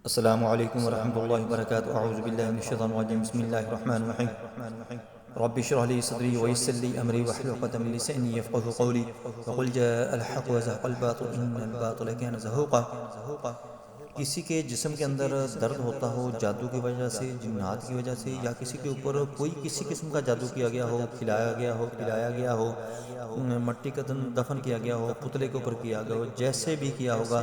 السلام عليكم ورحمة الله وبركاته. أعوذ بالله من الشيطان الرجيم. بسم الله الرحمن الرحيم. رب اشرح لي صدري ويسر لي أمري واحلل عقدة من لساني يفقهوا قولي. وقل جاء الحق وزهق الباطل إن الباطل كان زهوقا. किसी के जिस्म के अंदर दर्द होता हो जादू की वजह से, जिन्नात की वजह से, या किसी के ऊपर कोई किसी किस्म का जादू किया गया हो, खिलाया गया हो, पिलाया गया हो, मट्टी का दफन किया गया हो, पुतले के ऊपर किया गया हो, जैसे भी किया होगा,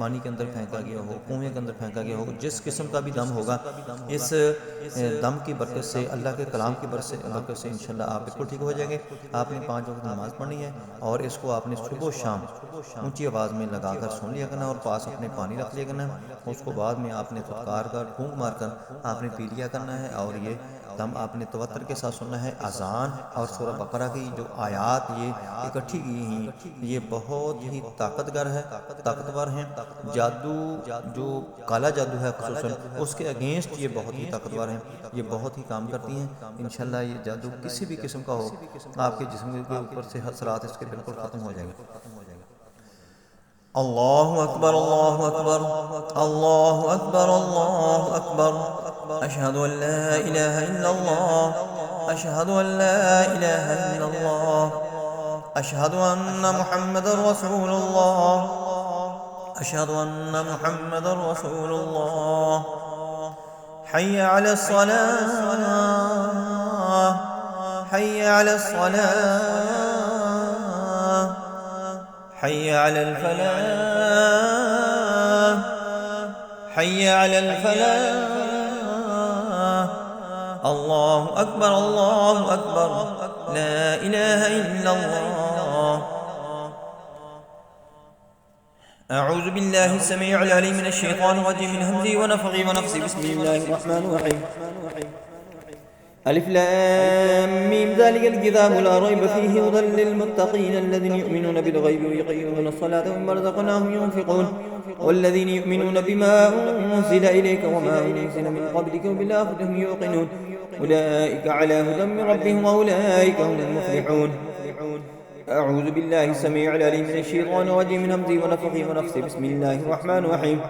पानी के अंदर फेंका गया हो, कुएं के अंदर फेंका गया हो, जिस किस्म का भी दम होगा, इस दम की बरकत से, अल्लाह के कलाम की बरकत से इंशाल्लाह आप बिल्कुल ठीक हो जाएंगे। आपने 5 वक्त नमाज़ पढ़नी है और इसको आपने सुबह शाम ऊंची आवाज़ में लगाकर सुन लिया करना और पास अपने पानी रख लिया करना। उसको बाद में आपने फुटकार कर फूंक मारकर आपने पी लिया करना है और ये दम आपने तवत्तर के साथ सुनना है। अजान और सूरह बकरा की जो आयात ये इकट्ठी की हैं, ये बहुत ही ताकतवर हैं। जादू जो काला जादू है खुसूसन उसके अगेंस्ट ये बहुत ही ताकतवर हैं, ये बहुत ही काम करती हैं। इंशाल्लाह ये जादू किसी भी किस्म का हो, आपके जिस्म के ऊपर से हसरात इसके बिल्कुल ख़त्म हो जाएंगे। अल्लाहु अकबर, अल्लाहु अकबर, अल्लाहु अकबर, अल्लाहु अकबर। अशहदु अन ला इलाहा इल्लल्लाह, अशहदु अन ला इलाहा इल्लल्लाह, अशहदु अन्न मुहम्मदर रसूलुल्लाह, अशहदु अन्न मुहम्मदर रसूलुल्लाह। हय्य अलस सलाह, हय्य अलस सलाह, حي على الفلاح، حي على الفلاح. الله أكبر، الله أكبر، لا إله إلا الله. أعوذ بالله السميع العليم من الشيطان الرجيم من همزه ونفخه ونفسه. بسم الله الرحمن الرحيم. ألف لام ميم ذلك الكتاب لا ريب فيه هدى للمتقين الذين يؤمنون بالغيب ويقيمون الصلاة ومما رزقناهم ينفقون والذين يؤمنون بما أنزل إليك وما أنزل من قبلك وبالآخرة هم يوقنون أولئك على هدى من ربهم وأولئك هم المفلحون. أعوذ بالله السميع العليم من الشيطان الرجيم من همزه ونفخه ونفسه. بسم الله الرحمن الرحيم.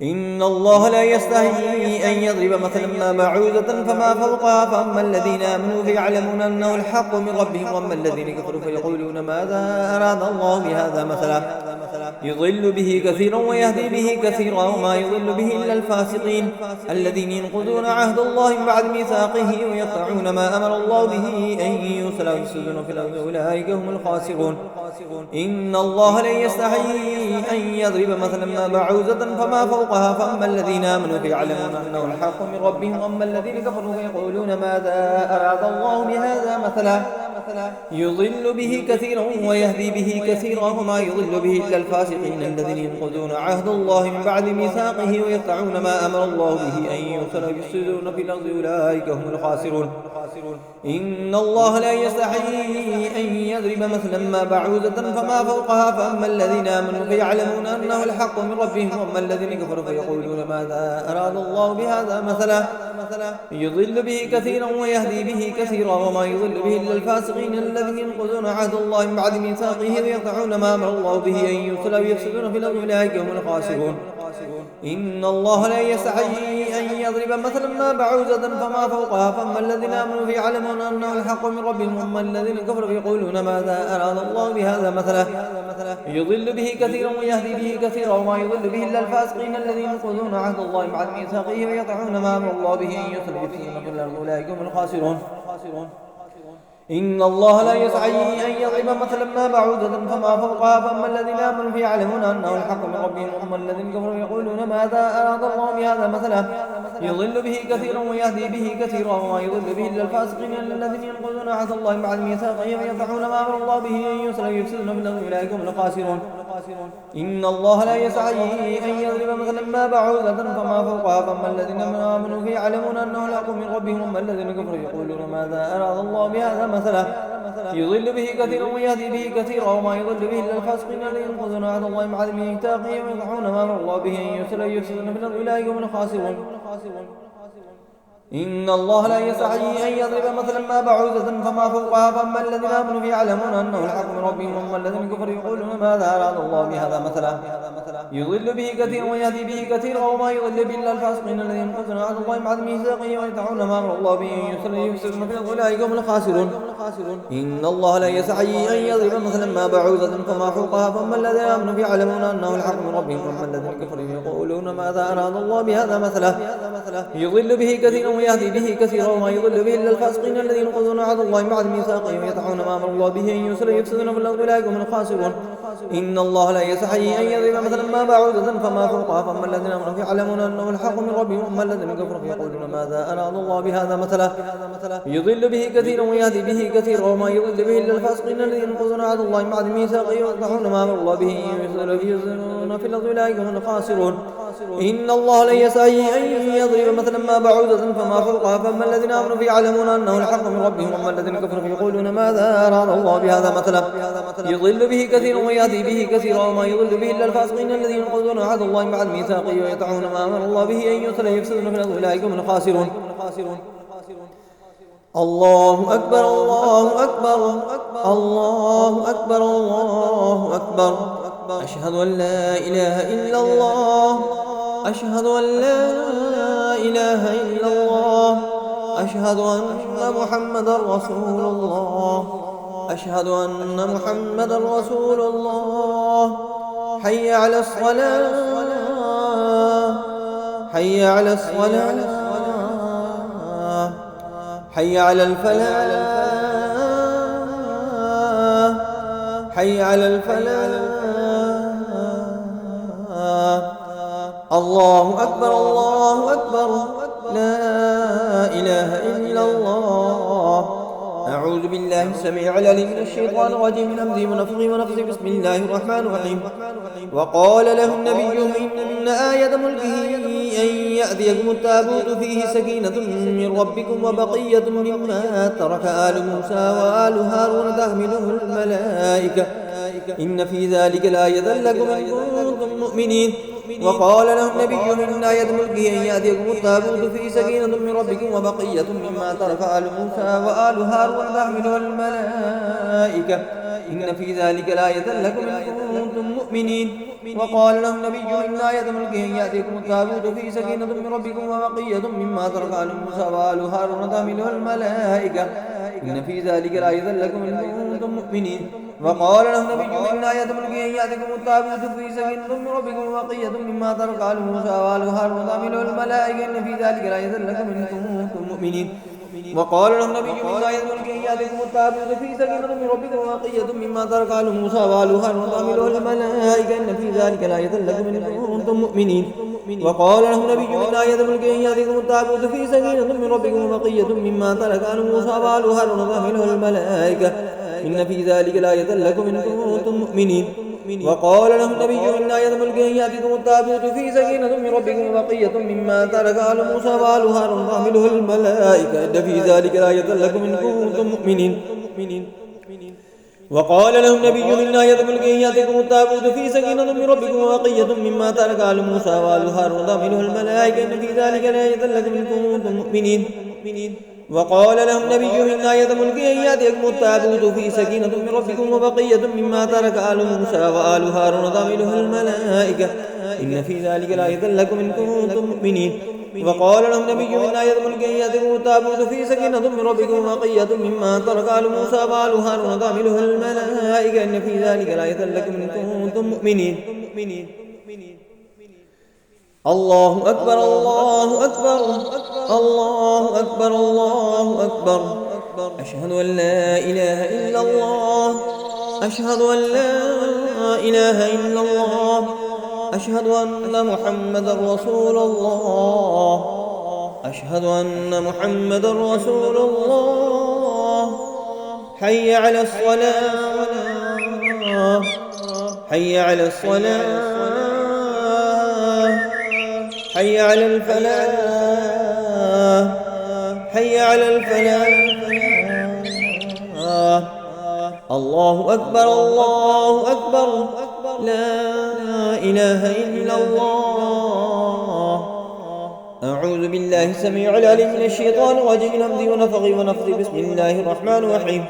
إن الله لا يستحيي أن يضرب مثلا ما بعوضة فما فوقها فأما الذين آمنوا فيعلمون أنه الحق من ربهم وأما الذين كفروا فيقولون ماذا أراد الله بهذا مثلا يضل به كثيرا ويهدي به كثيرا وما يضل به إلا الفاسقين الذين ينقضون عهد الله من بعد ميثاقه ويقطعون ما أمر الله به أن يوصل ويفسدون في الأرض أولئك هم الخاسرون. إن الله لا يستحيي أن يضرب مثلا ما بعوضة فما فوقها فأما الذين آمنوا فيعلمون أنه الحق من ربهم وأما الذين كفروا فيقولون ماذا أراد الله بهذا مثلا يضل به كثيرا ويهدي به كثيرا وما يضل به إلا الفاسقين الذين ينقضون عهد الله من بعد ميثاقه ويقطعون ما أمر الله به أن يوصل ويفسدون في الأرض أولئك هم الخاسرون. إن الله لا يستحيي أن يضرب مثلا ما بعوضة فما فوقها فأما الذين آمنوا فيعلمون أنه الحق من ربهم وأما الذين كفروا فيقولون ماذا أراد الله بهذا مثلا يضل به كثيرا ويهدي به كثيرا وما يضل به إلا الفاسقين الذين ينقضون عهد الله من بعد ميثاقه ويقطعون ما أمر الله به أن يوصل ويفسدون في الأرض أولئك هم الخاسرون. إن الله لا يستحيي أن يضرب مثلا ما بعوضة فما فوقها فأما الذين آمنوا فيعلمون أنه الحق من ربهم وأما الذين كفروا فيقولون ماذا أراد الله بهذا مثلا يضل به كثيرا ويهدي به كثيرا وما يضل به إلا الفاسقين الذين ينقضون عهد الله من بعد ميثاقه ويقطعون ما أمر الله به أن يوصل ويفسدون في الأرض أولئك هم الخاسرون. إن الله لا يستحيي أن يضرب مثلا ما بعوضة فما فوقها فأما الذين آمنوا فيعلمون أنه الحق من ربهم وأما الذين كفروا يقولون ماذا أراد الله بهذا مثلا يضل به كثيرا ويهدي به كثيرا وما يضل به إلا الفاسقين الذين ينقضون عهد الله من بعد ميثاقه ويقطعون ما أمر الله به أن يوصل ويفسدون في الأرض أولئك هم الخاسرون. إن الله لا يستحيي أن يضرب مثلا ما بعوضة فما فوقها فأما الذين آمنوا فيعلمون أنه الحق من ربهم وأما الذين كفروا يقولون ماذا أراد الله بهذا مثلا يضل به كثيرا ويهدي به كثيرا وما يضل به إلا الفاسقين الذين ينقضون عهد الله من بعد ميثاقه ويقطعون ما أمر الله به أن يوصل ويفسدون في الأرض أولئك هم الخاسرون. إن الله لا يستحيي أن يضرب مثلا ما بعوضة فما فوقها فأما الذين آمنوا فيعلمون أنه الحق من ربهم وأما الذين كفروا يقولون ماذا أراد الله بهذا مثلا يضل به كثيرا ويهدي به كثيرا وما يضل به إلا الفاسقين الذين ينقضون عهد الله بعد ميثاقه ويدعون ما أمر الله به يفسدون في الأرض أولئك هم الخاسرون. إن الله لا يستحيي أن يضرب مثلا ما بعوضة فما فوقها فأما الذين آمنوا فيعلمون أنه الحق من ربهم وأما الذين كفروا يقولون ماذا أراد الله بهذا مثلا يضل به كثيرا ويهدي به كثيرا وما يضل به إلا الفاسقين الذين ينقضون عهد الله بعد ميثاقه ويدعون ما أمر الله به أن يفسدون في الأرض أولئك هم الخاسرون. إن الله لا يستحيي أن يضرب مثلا ما بعوضة فما فوقها فأما الذين آمنوا فيعلمون أنه الحق من ربهم وأما الذين كفروا يقولون ماذا أراد الله بهذا مثلا يضل به كثيرا ويهدي به كثيرا وما يضل به إلا الفاسقين الذين ينقضون عهد الله بعد ميثاقه ويدعون ما أمر الله به أن يفسدون في الأرض أولئك هم الخاسرون. إن الله لا يستحيي أن يضرب مثلا ما بعوضة فما فوقها فأما الذين آمنوا فيعلمون أنه الحق من ربهم وأما الذين كفروا يقولون ماذا أراد الله بهذا مثلا يضل به كثيرا ويهدي به كثيرا وما يضل به إلا الفاسقين الذين ينقضون عهد الله بعد ميثاقه ويدعون ما أمر الله به أن يفسدون في الأرض أولئك هم الخاسرون. الله أكبر الله أكبر الله أكبر الله أكبر أشهد أن لا إله إلا الله أشهد أن لا إله إلا الله أشهد أن محمدا رسول الله أشهد أن محمدا رسول الله حي على الصلاة حي على الصلاة حي على الفلاح حي على الفلاح. الله أكبر الله أكبر لا إله إلا الله. أعوذ بالله السميع العليم من الشيطان الرجيم من همزه ونفخه ونفثه. بسم الله الرحمن الرحيم. وقال لهم نبيهم إن آية ملكه أن يأتيكم التابوت فيه سكينة من ربكم وبقية مما ترك آل موسى وآل هارون تحمله الملائكة إن في ذلك لآية لكم إن كنتم مؤمنين. وقال لهم نبيهم إن آية ملكه أن يأتيكم التابوت فيه سكينة من ربكم وبقية مما ترك آل موسى وآل هارون تحمله الملائكة إن في ذلك لآية لكم إن كنتم مؤمنين. وقال لهم نبيهم إن آية ملكه أن يأتيكم التابوت فيه سكينة من ربكم وبقية مما ترك آل موسى وآل هارون تحمله الملائكة إن في ذلك لآية لكم إن كنتم مؤمنين. وقال لهم نبيهم إن آية ملكه أن يأتيكم التابوت فيه سكينة من ربكم وبقية مما ترك آل موسى وآل هارون تحمله الملائكة إن في ذلك لآية لكم إن كنتم مؤمنين. وقال لهم نبيهم إن آية ملكه أن يأتيكم التابوت فيه سكينة من ربكم وبقية مما ترك آل موسى وآل هارون تحمله الملائكة إن في ذلك لآية لكم إن كنتم مؤمنين. وقال لهم نبيهم إن آية ملكه أن يأتيكم التابوت فيه سكينة من ربكم وبقية مما ترك آل موسى وآل هارون تحمله الملائكة إن في ذلك لآية لكم إن كنتم مؤمنين. وقال لهم نبيهم إن آية ملكه أن يأتيكم التابوت فيه سكينة من ربكم وبقية مما ترك آل موسى وآل هارون تحمله الملائكة إن في ذلك لآية لكم إن كنتم مؤمنين. وقال لهم نبيهم إن آية ملكه أن يأتيكم التابوت فيه سكينة من ربكم وبقية مما ترك آل موسى وآل هارون تحمله الملائكة إن في ذلك لآية لكم إن كنتم مؤمنين. وقال لهم نبيهم إن آية ملكه أن يأتيكم التابوت فيه سكينة من ربكم وبقية مما ترك آل موسى وآل هارون تحمله الملائكة إن في ذلك لآية لكم إن كنتم مؤمنين. وقال لهم نبيهم إن آية ملكه أن يأتيكم التابوت فيه سكينة من ربكم وبقية مما ترك آل موسى وآل هارون تحمله الملائكة إن في ذلك لآية لكم إن كنتم مؤمنين. الله أكبر الله أكبر الله أكبر الله أكبر أشهد أن لا إله إلا الله أشهد أن لا إله إلا الله أشهد أن محمدا رسول الله أشهد أن محمدا رسول الله حي على الصلاة حي على الصلاة حي على الفلاح حي على الفلاح. الله أكبر الله أكبر لا إله إلا الله. أعوذ بالله السميع العليم من الشيطان الرجيم من همزه ونفخه ونفثه. بسم الله الرحمن الرحيم.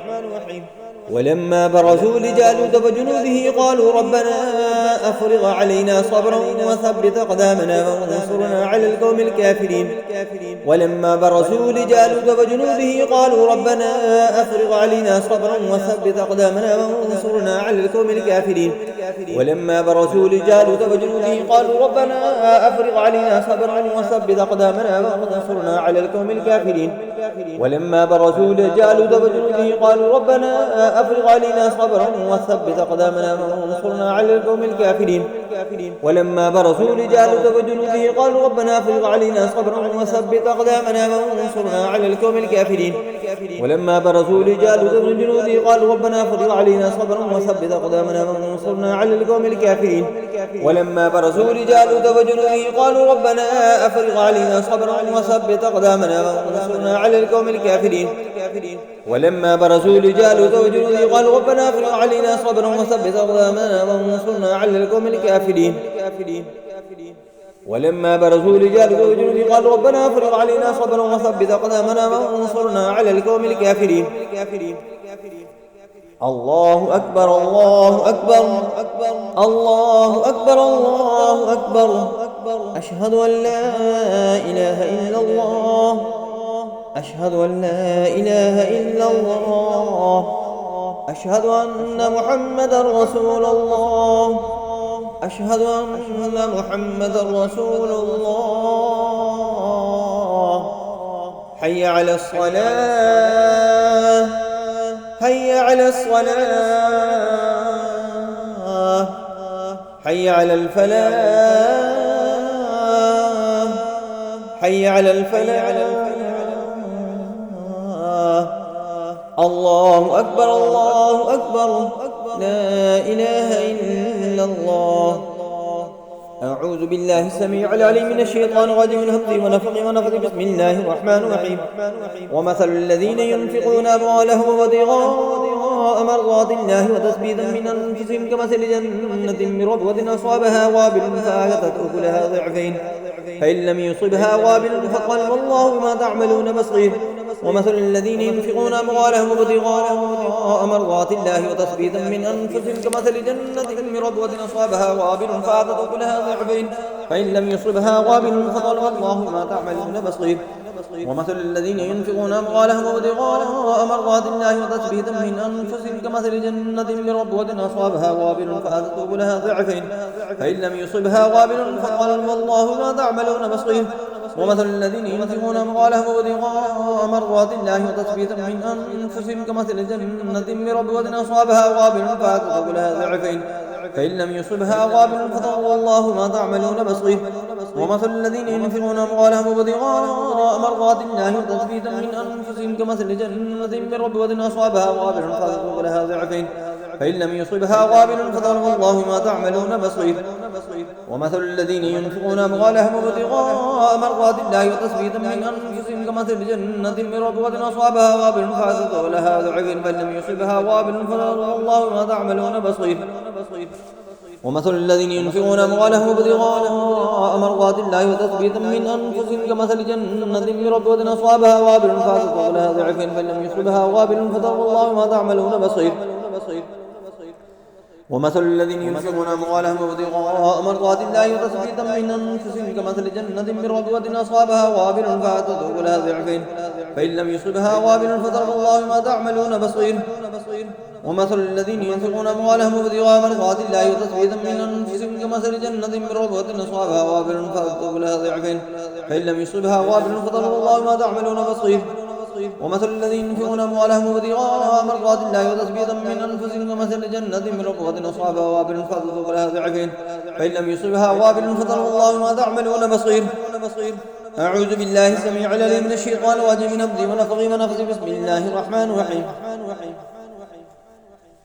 ولما برزوا لجالوت وجنوده قالوا ربنا أفرغ علينا صبرا وثبت أقدامنا وانصرنا على القوم الكافرين. ولما برزوا لجالوت وجنوده قالوا ربنا أفرغ علينا صبرا وثبت أقدامنا وانصرنا على القوم الكافرين. ولما برزوا لجالوت وجنوده قالوا ربنا أفرغ علينا صبرا وثبت أقدامنا وانصرنا على القوم الكافرين. ولما برزوا لجالوت وجنوده قالوا ربنا أفرغ علينا صبرا وثبت أقدامنا وانصرنا على القوم الكافرين. ولما برزوا لجالوت وجنوده قالوا ربنا أفرغ علينا صبرا وثبت أقدامنا وانصرنا على القوم الكافرين. ولما برزوا لجالوت وجنوده قالوا ربنا أفرغ علينا صبرا وثبت أقدامنا وانصرنا على القوم الكافرين. ولما برزوا لجالوت وجنوده قالوا ربنا أفرغ علينا صبرا وثبت أقدامنا وانصرنا على القوم الكافرين. ولما برزوا لجالوت وجنوده قالوا ربنا أفرغ علينا صبرا وثبت أقدامنا وانصرنا على القوم الكافرين. ولما برزوا لجالوت وجنوده قالوا ربنا أفرغ علينا صبرا وثبت أقدامنا وانصرنا على القوم الكافرين. الله أكبر الله أكبر الله أكبر الله أكبر. أشهد أن لا إله إلا الله أشهد أن لا إله إلا الله. أشهد أن محمدا رسول الله أشهد أن محمدا رسول الله. حي على الصلاة حي على الصلاة حي على الفلاح حي على الفلاح. الله أكبر الله أكبر لا إله إلا الله. أعوذ بالله السميع العليم من الشيطان الرجيم من همزه ونفخه ونفثه. بسم الله الرحمن الرحيم. ومثل الذين ينفقون أموالهم ابتغاء مرضات الله وتثبيتا من أنفسهم كمثل جنة بربوة أصابها وابل فآتت أكلها ضعفين فإن لم يصبها وابل فقل والله بما تعملون بصير. ومثل الذين ينفقون أموالهم ابتغاء مرضات الله وتثبيتا من أنفسهم كمثل جنة بربوة أصابها وابل فآتت أكلها ضعفين فإن لم يصبها وابل فقل والله بما تعملون بصير. ومثل الذين ينفقون أموالهم ابتغاء مرضات الله وتثبيتا من أنفسهم كمثل جنة بربوة أصابها وابل فآتت أكلها ضعفين فإن لم يصبها وابل فقل والله بما تعملون بصير. ومثل الذين ينفقون أموالهم ابتغاء مرضات الله وتثبيتا من أنفسهم كمثل جنة بربوة أصابها وابل فآتت أكلها ضعفين فإن لم يصبها وابل فقل والله ما تعملون بصير. ومثل الذين ينفقون أموالهم ابتغاء مرضات الله وتثبيتا من أنفسهم كمثل جنة بربوة أصابها وابل فآتت أكلها ضعفين فإن لم يصبها وابل فقل والله ما تعملون بصير. ومثل الذين ينفقون أموالهم ابتغاء مرضات الله وتثبيتا من أنفسهم كمثل جنة بربوة أصابها وابل فآتت أكلها ضعفين فإن لم يصبها وابل فقل والله ما تعملون بصير. ومثل الذين ينفقون أموالهم ابتغاء مرضات الله وتثبيتا من أنفسهم كمثل جنة بربوة أصابها وابل فآتت أكلها ضعفين فإن لم يصبها وابل فقل والله ما تعملون بصير. ومثل الذين ينفقون أموالهم ابتغاء مرضات الله وتثبيتا من أنفسهم كمثل جنة بربوة أصابها وابل فآتت أكلها ضعفين فإن لم يصبها وابل فقل والله ما تعملون بصير. ومثل الذين ينفقون أموالهم ابتغاء مرضات الله وتثبيتا من أنفسهم كمثل جنة بربوة أصابها وابل فآتت أكلها ضعفين فإن لم يصبها وابل فقل والله ما تعملون بصير. ومثل الذين ينفقون أموالهم ابتغاء مرضات الله وتثبيتا من أنفسهم كمثل جنة بربوة أصابها وابل فآتت أكلها ضعفين فإن لم يصبها وابل فقل والله ما تعملون بصير. أعوذ بالله السميع العليم من الشيطان الرجيم من همزه ونفخه ونفثه. بسم الله الرحمن الرحيم.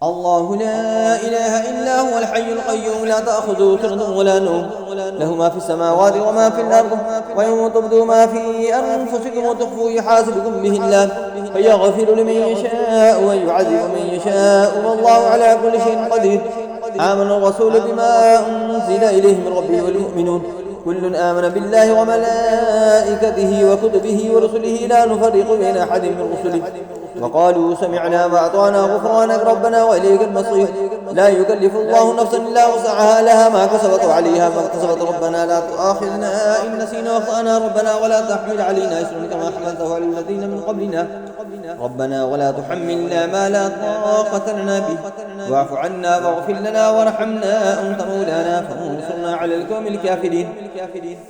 الله لا إله إلا هو الحي القيوم لا تأخذه سنة ولا نوم له ما في السماوات وما في الأرض وإن تبدوا ما في أنفسكم وتخفوه يحاسبكم به الله فيغفر لمن يشاء ويعذب من يشاء والله على كل شيء قدير. آمن الرسول بما أنزل إليه من ربه والمؤمنون كل آمن بالله وملائكته وكتبه ورسله لا نفرق بين أحد من رسله وقالوا سمعنا وأطعنا غفرانك ربنا وإليك المصير لا يكلف الله نفسا إلا وسعها لها ما كسبت وعليها ما اكتسبت ربنا لا تؤاخذنا إن نسينا واخطأنا ربنا ولا تحمل علينا إصرا كما حملته على الذين من قبلنا ربنا ولا تحملنا ما لا طاقة لنا به واعف عنا واغفر لنا وارحمنا أنت مولانا فانصرنا على القوم الكافرين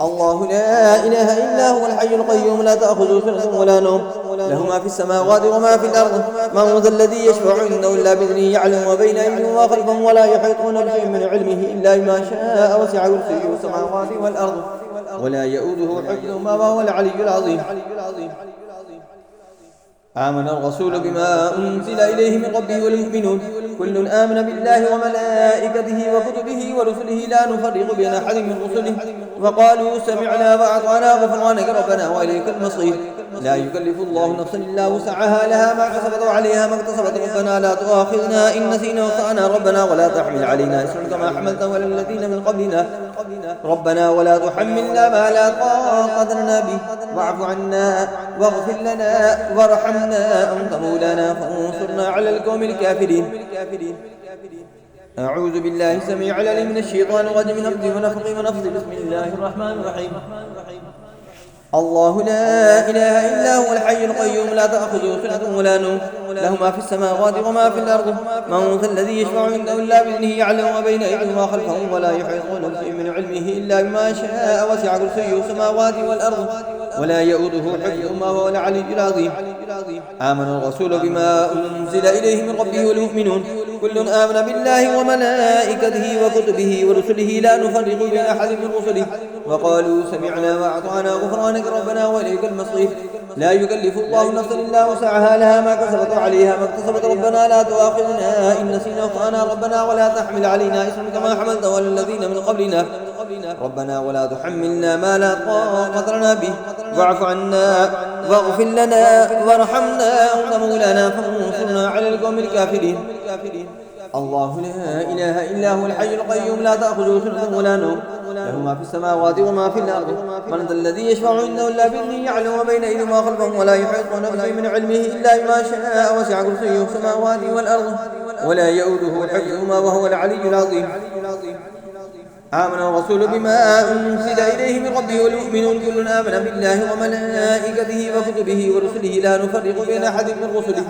الله لا إله إلا هو الحي القيوم لا تأخذه سنة ولا نوم له ما في السماوات وما في الأرض من ذا الذي يشفع عنده إلا بإذنه يعلم ما بين أيديهم وما خلفهم ولا يحيطون بشيء من علمه إلا بما شاء وسع كرسيه السماوات والأرض ولا يؤوده حفظهما وهو العلي العظيم آمن الرسول بما أنزل إليه من ربه والمؤمنون كل آمن بالله وملائكته وكتبه ورسله لا نفرق بين أحد من رسله وقالوا سمعنا وأطعنا غفرانك ربنا وإليك المصير لا يكلف الله نفسا إلا وسعها لها ما كسبت وعليها ما اكتسبت ربنا لا تؤاخذنا إن نسينا واخطأنا ربنا ولا تحمل علينا إصرا كما حملته على الذين من قبلنا ربنا ولا تحملنا ما لا طاقة لنا به واعف عنا واغفر لنا وارحمنا أنت مولانا فانصرنا على القوم الكافرين أعوذ بالله السميع العليم من الشيطان الرجيم من همزه ونفخه ونفثه بسم الله الرحمن الرحيم الله لا إله إلا هو الحي القيوم لا تأخذه سنة ولا نوم له ما في السماوات وما في الأرض من ذا الذي يشفع عنده إلا بإذنه يعلم ما بين أيديهم وما خلفهم ولا يحيطون بشيء من علمه إلا بما شاء وسع كرسيه السماوات والأرض ولا يؤوده حفظهما وهو العلي العظيم آمن الرسول بما أنزل إليه من ربه والمؤمنون كل آمن بالله وملائكته وكتبه ورسله لا نفرق بين أحد من رسله وقالوا سمعنا وأطعنا غفرانك ربنا وإليك المصير لا يكلف الله نفسا إلا وسعها لها ما كسبت وعليها ما اكتسبت ربنا لا تؤاخذنا إن نسينا واخطأنا ربنا ولا تحمل علينا إصرا كما حملته على الذين من قبلنا ربنا ولا تحملنا ما لا طاقة لنا به واعف عنا واغفر لنا وارحمنا أنت مولانا فانصرنا على القوم الكافرين الله لا إله إلا هو الحي القيوم لا تأخذه سنة ولا نوم له ما في السماوات وما في الأرض من ذا الذي يشفع عنده إلا بإذنه يعلم ما بين أيديهم وما خلفهم ولا يحيطون بشيء من علمه إلا بما شاء وسع كرسيه السماوات والأرض ولا يؤوده حفظهما وهو العلي العظيم آمن الرسول بما أنزل إليه من ربه والمؤمنون كل آمن بالله وملائكته وكتبه ورسله لا نفرق بين أحد من رسله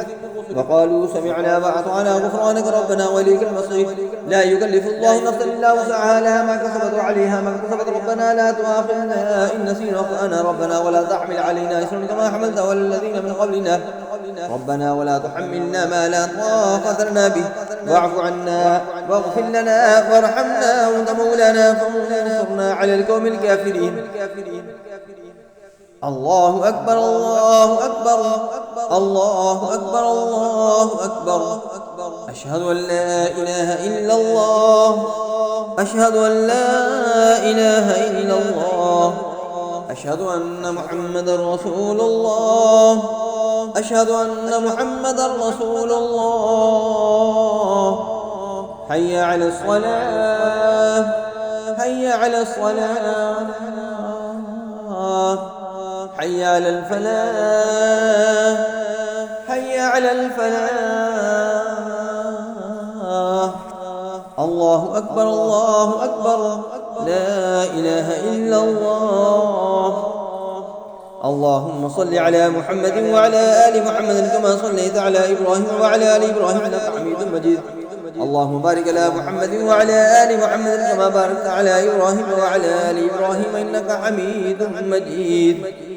وقالوا سمعنا وأطعنا غفرانك ربنا وإليك المصير لا يكلف الله نفسا إلا وسعها لها ما كسبت وعليها ما اكتسبت ربنا لا تؤاخذنا إن نسينا واخطأنا ربنا ولا تحمل علينا إصرا كما حملته على الذين من قبلنا ربنا ولا تحملنا ما لا طاقة لنا به واعف عنا واغفر لنا وارحمنا وأنت مولانا فانصرنا على القوم الكافرين الله أكبر الله أكبر الله أكبر الله أكبر أشهد أن لا إله إلا الله أشهد أن لا إله إلا الله أشهد أن محمدا رسول الله أشهد أن محمدا رسول الله حي على الصلاة حي على الصلاة حي على الفلاح حي على الفلاح الله أكبر الله أكبر لا إله إلا الله اللهم صل على محمد وعلى آل محمد كما صليت على إبراهيم وعلى آل إبراهيم إنك حميد مجيد اللهم بارك على محمد وعلى آل محمد كما باركت على إبراهيم وعلى آل إبراهيم إنك حميد مجيد